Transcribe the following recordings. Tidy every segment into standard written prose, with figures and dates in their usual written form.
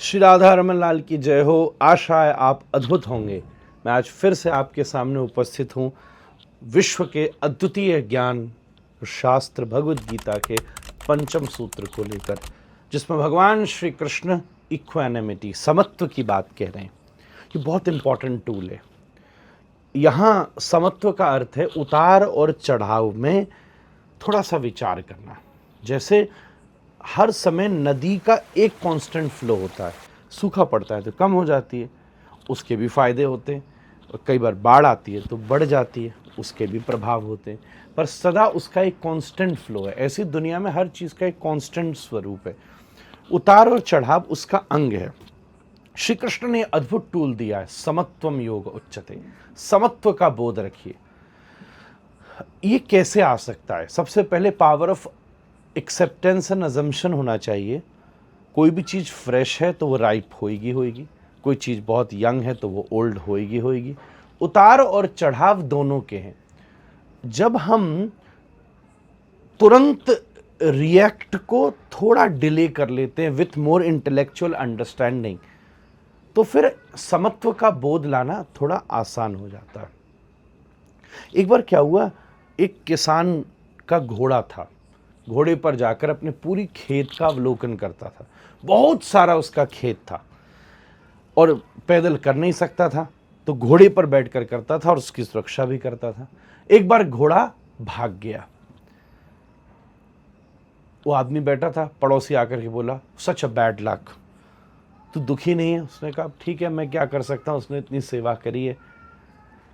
श्री राधा रमन लाल की जय हो। आशा है आप अद्भुत होंगे। मैं आज फिर से आपके सामने उपस्थित हूँ विश्व के अद्वितीय ज्ञान शास्त्र भगवद गीता के पंचम सूत्र को लेकर, जिसमें भगवान श्री कृष्ण इक्वानिमिटी समत्व की बात कह रहे हैं। ये बहुत इंपॉर्टेंट टूल है। यहाँ समत्व का अर्थ है उतार और चढ़ाव में थोड़ा सा विचार करना। जैसे हर समय नदी का एक कांस्टेंट फ्लो होता है, सूखा पड़ता है तो कम हो जाती है, उसके भी फायदे होते हैं, और कई बार बाढ़ आती है तो बढ़ जाती है, उसके भी प्रभाव होते हैं, पर सदा उसका एक कांस्टेंट फ्लो है। ऐसी दुनिया में हर चीज़ का एक कांस्टेंट स्वरूप है। उतार और चढ़ाव उसका अंग है। श्री कृष्ण ने अद्भुत टूल दिया है, समत्वम योग उच्चते। समत्व का बोध रखिए। ये कैसे आ सकता है? सबसे पहले power of acceptance and assumption होना चाहिए। कोई भी चीज़ फ्रेश है तो वो राइप होएगी होएगी, कोई चीज़ बहुत यंग है तो वो ओल्ड होएगी होएगी। उतार और चढ़ाव दोनों के हैं। जब हम तुरंत रिएक्ट को थोड़ा डिले कर लेते हैं विथ मोर इंटेलेक्चुअल अंडरस्टैंडिंग, तो फिर समत्व का बोध लाना थोड़ा आसान हो जाता है। एक बार क्या हुआ, एक किसान का घोड़ा था। घोड़े पर जाकर अपने पूरी खेत का अवलोकन करता था। बहुत सारा उसका खेत था और पैदल कर नहीं सकता था, तो घोड़े पर बैठकर करता था और उसकी सुरक्षा भी करता था। एक बार घोड़ा भाग गया। वो आदमी बैठा था, पड़ोसी आकर के बोला, सच अ बैड लक, तू दुखी नहीं है? उसने कहा ठीक है, मैं क्या कर सकता हूँ, उसने इतनी सेवा करी है।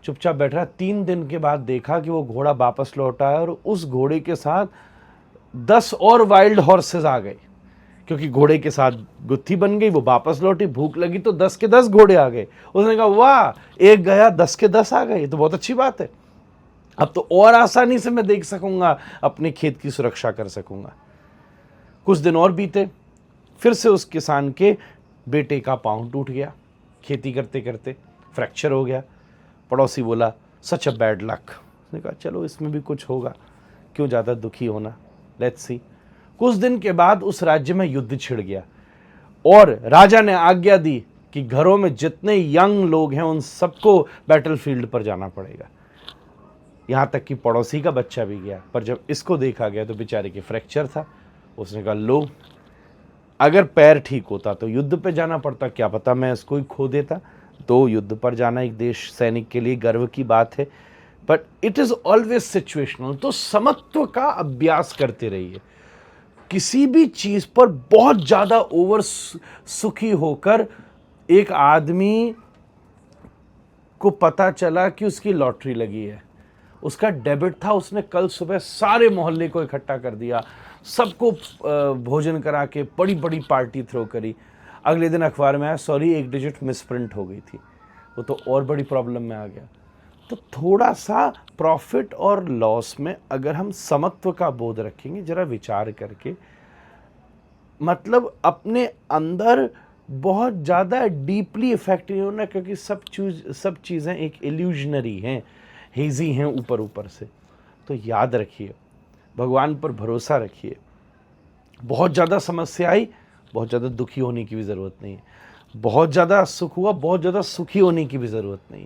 चुपचाप बैठा। 3 दिन के बाद देखा कि वो घोड़ा वापस लौटा है और उस घोड़े के साथ 10 और वाइल्ड हॉर्सेस आ गए, क्योंकि घोड़े के साथ गुत्थी बन गई। वो वापस लौटी, भूख लगी तो 10 के 10 घोड़े आ गए। उसने कहा वाह, एक गया 10 के 10 आ गए, ये तो बहुत अच्छी बात है। अब तो और आसानी से मैं देख सकूंगा, अपने खेत की सुरक्षा कर सकूंगा। कुछ दिन और बीते, फिर से उस किसान के बेटे का पांव टूट गया, खेती करते करते फ्रैक्चर हो गया। पड़ोसी बोला सच अ बैड लक। उसने कहा चलो इसमें भी कुछ होगा, क्यों ज़्यादा दुखी होना, लेट्स सी। कुछ दिन के बाद उस राज्य में युद्ध छिड़ गया और राजा ने आज्ञा दी कि घरों में जितने यंग लोग हैं उन सबको बैटलफील्ड पर जाना पड़ेगा। यहाँ तक कि पड़ोसी का बच्चा भी गया, पर जब इसको देखा गया तो बेचारे के फ्रैक्चर था। उसने कहा लो, अगर पैर ठीक होता तो युद्ध पे जाना पड़ता, क्या पता मैं इसको ही खो देता। तो युद्ध पर जाना एक देश सैनिक के लिए गर्व की बात है, but it is always situational. तो समत्व का अभ्यास करते रहिए। किसी भी चीज पर बहुत ज्यादा ओवर सुखी होकर, एक आदमी को पता चला कि उसकी लॉटरी लगी है, उसका डेबिट था, उसने कल सुबह सारे मोहल्ले को इकट्ठा कर दिया, सबको भोजन करा के बड़ी बड़ी पार्टी थ्रो करी। अगले दिन अखबार में आया, सॉरी एक डिजिट मिसप्रिंट हो गई थी। वो तो और बड़ी प्रॉब्लम में आ गया। तो थोड़ा सा प्रॉफिट और लॉस में अगर हम समत्व का बोध रखेंगे, जरा विचार करके, मतलब अपने अंदर बहुत ज़्यादा डीपली इफेक्ट नहीं होना, क्योंकि सब चीज़ें एक इल्यूजनरी हैं, हेजी हैं ऊपर ऊपर से। तो याद रखिए, भगवान पर भरोसा रखिए। बहुत ज़्यादा समस्या आई, बहुत ज़्यादा दुखी होने की भी ज़रूरत नहीं है। बहुत ज़्यादा सुख हुआ, बहुत ज़्यादा सुखी होने की भी ज़रूरत नहीं है।